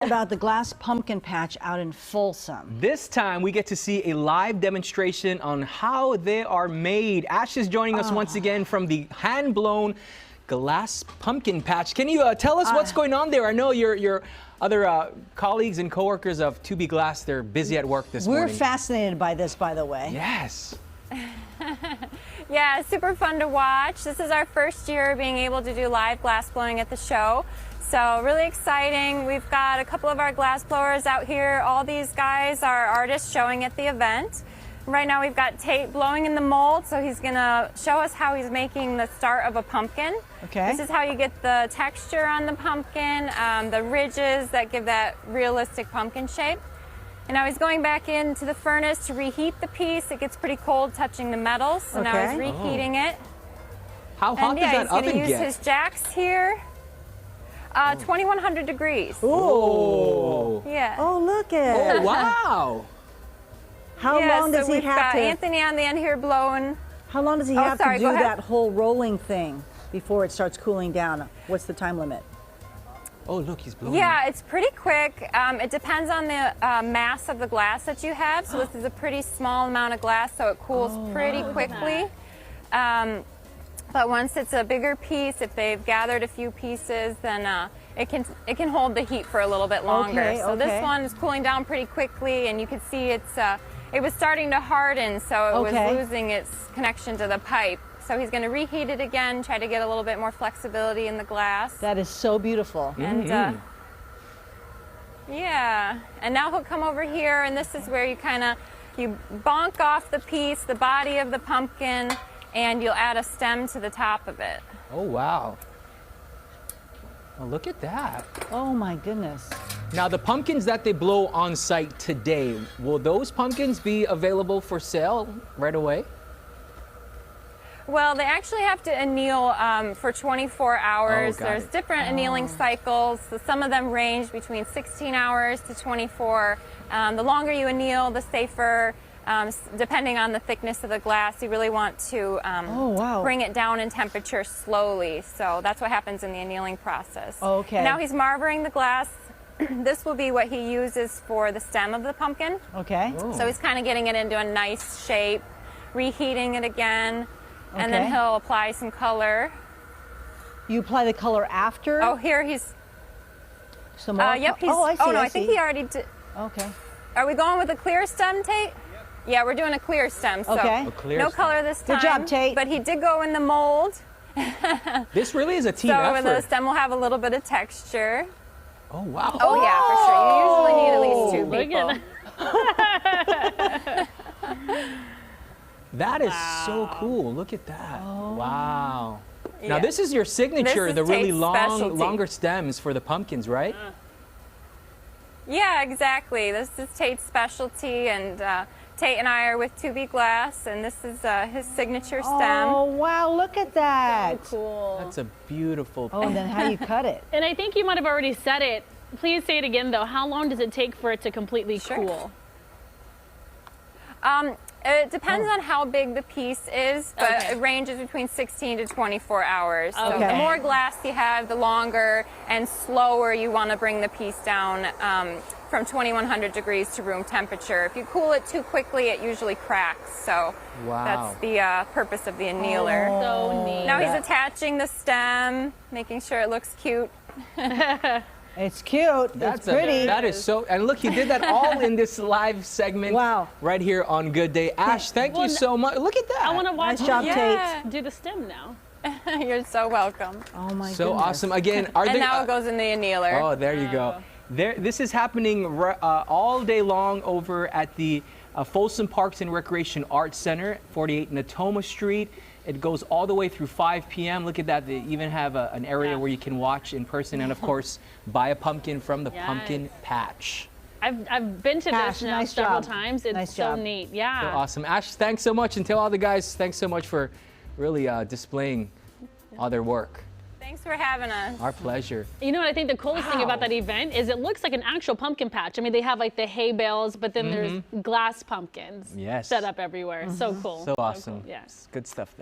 About the glass pumpkin patch out in Folsom. This time we get to see a live demonstration on how they are made. Ash is joining us once again from the hand-blown glass pumpkin patch. Can you tell us what's going on there? I know your other colleagues and coworkers of 2B Glass, they're busy at work this morning. We're fascinated by this, by the way. Yes. Yeah, super fun to watch. This is our first year being able to do live glass blowing at the show. So really exciting. We've got a couple of our glass blowers out here. All these guys are artists showing at the event. Right now we've got Tate blowing in the mold, so he's gonna show us how he's making the start of a pumpkin. Okay. This is how you get the texture on the pumpkin, the ridges that give that realistic pumpkin shape. And now he's going back into the furnace to reheat the piece. It gets pretty cold touching the metals, so now he's reheating it. How hot does that oven get? He's gonna use his jacks here. 2100 degrees. Oh. Yeah. Oh, look at Oh, wow. How long does he have to? Anthony on the end here blowing. How long does he have to do that whole rolling thing before it starts cooling down? What's the time limit? Oh, look, he's blowing. Yeah, it's pretty quick. It depends on the mass of the glass that you have. So this is a pretty small amount of glass, so it cools pretty quickly. But once it's a bigger piece, if they've gathered a few pieces, then it can hold the heat for a little bit longer. So this one is cooling down pretty quickly, and you can see it was starting to harden, so it was losing its connection to the pipe. So he's going to reheat it again, try to get a little bit more flexibility in the glass. That is so beautiful. And yeah, and now he'll come over here, and this is where you you bonk off the piece, the body of the pumpkin, and you'll add a stem to the top of it. Oh, wow. Oh, look at that. Oh, my goodness. Now, the pumpkins that they blow on site today, will those pumpkins be available for sale right away? Well, they actually have to anneal for 24 hours. There's different annealing cycles. So some of them range between 16 hours to 24. The longer you anneal, the safer. Depending on the thickness of the glass, you really want to bring it down in temperature slowly. So that's what happens in the annealing process. Okay. Now he's marbling the glass. This will be what he uses for the stem of the pumpkin. Okay. So he's kind of getting it into a nice shape, reheating it again, and then he'll apply some color. You apply the color after? Oh, here he's... Some more? Yep, he's... I see, I think he already did... Okay. Are we going with a clear stem, Tate? Yeah, we're doing a clear stem, so no color this time. Good job, Tate. But he did go in the mold. This really is a team effort. So the stem will have a little bit of texture. Oh, wow. Oh, yeah, for sure. You usually need at least 2 people. That is so cool. Look at that. Oh. Wow. Now, this is your signature, the really longer stems for the pumpkins, right? Yeah, exactly. This is Tate's specialty, and Tate and I are with 2B Glass, and this is his signature stem. Oh, wow, look at that. So cool. That's a beautiful Oh, and then how do you cut it? And I think you might have already said it. Please say it again, though. How long does it take for it to completely cool? It depends on how big the piece is, but it ranges between 16 to 24 hours. So the more glass you have, the longer and slower you want to bring the piece down from 2100 degrees to room temperature. If you cool it too quickly, it usually cracks. So that's the purpose of the annealer. So neat. Now he's attaching the stem, making sure it looks cute. It's cute. It's pretty. That is so, and look, he did that all in this live segment. Wow. Right here on Good Day. Ash, thank you so much. Look at that. I want to watch Nice job, Tate. do the stem now. You're so welcome. Oh, my So goodness. awesome. Again, And now it goes in the annealer. Oh, there you go. This is happening all day long over at the Folsom Parks and Recreation Arts Center, 48 Natoma Street. It goes all the way through 5 p.m. Look at that. They even have an area where you can watch in person and, of course, buy a pumpkin from the pumpkin patch. I've been to this now several times. It's so neat. Yeah. So awesome. Ash, thanks so much. And tell all the guys, thanks so much for really displaying all their work. Thanks for having us. Our pleasure. You know what I think the coolest thing about that event is it looks like an actual pumpkin patch. I mean, they have like the hay bales, but then there's glass pumpkins set up everywhere. So cool. So awesome. Cool. Yeah. Good stuff there.